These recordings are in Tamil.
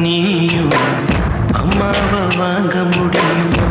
நீயும் அம்மாவை வாங்க முடியுமா?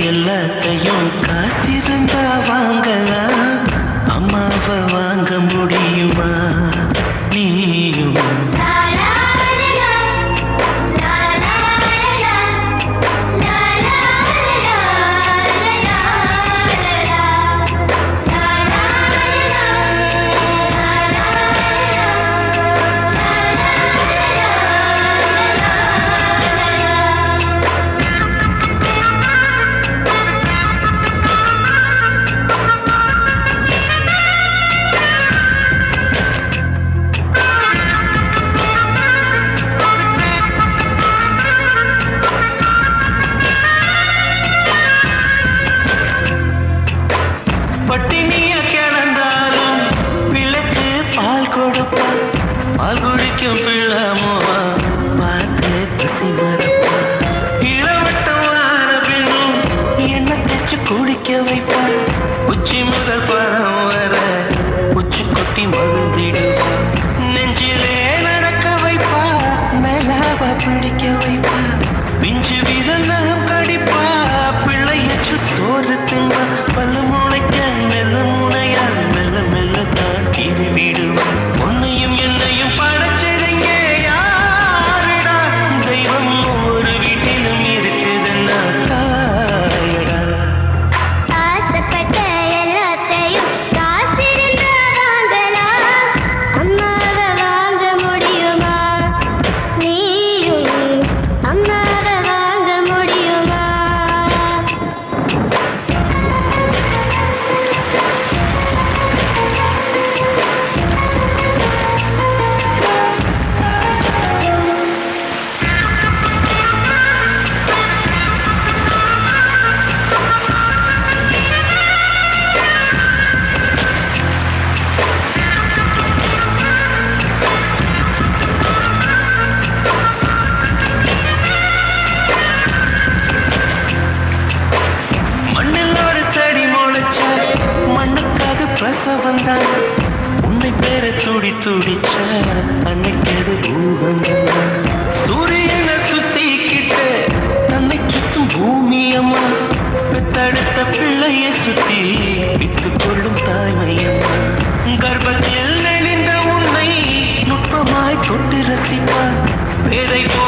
எல்லாத்தையும் காசிருந்தா வாங்கலாம், அம்மாவை வாங்க முடியுமா? நீயும் பட்டினிய கிடந்தாலும் பிள்ளைக்கு பால் கொடுப்பா, பால் குடிக்கும் பிள்ளமோ பார்த்து பசி வரப்பா. இளவட்டமான பின்னும் என்ன தேச்சு குடிக்க வைப்பா, உச்சி முதல் பரம் வர உச்சி கொட்டி மருந்திடுவா. நெஞ்சிலே நடக்க வைப்பா, மேலாவ பிடிக்க வைப்பா, பிஞ்சு விரலாம் கடிப்பா, பிள்ளையச்சு சோறு தின்பா. பல்லு முளைக்க மெல்ல முனையா மெல்ல மெல்ல தான் திருவிடுவான். உன்னையும் என்னையும் படைச்சதுங்க யாருடா? தெய்வம் ஒவ்வொரு வீட்டிலும் இருக்குதுன்னா தாயடா. ஆசைப்பட்ட எல்லாத்தையும் காசிருந்தா வாங்கலாம், அம்மாவை வாங்க முடியுமா? நீயும் அம்மாவை வாங்க முடியுமா? மண்ணில் ஒரு செடி முளைச்சா மண்ணுக்காக பிரசவந்தான். உன்னை பேர துடி துடிச்ச அன்னைக்கது பூகம்பம். சூரியனை சுத்திக்கிட்ட தன்னை சுத்தும் பூமி அம்மா, பெத்தெடுத்த பிள்ளையை சுத்தி வித்து கொள்ளும் தாய்மையம்மா. கர்ப்பத்தில் நெளிந்த உன்னை நுட்பமாய் தொட்டு ரசிப்பா, பேதை போ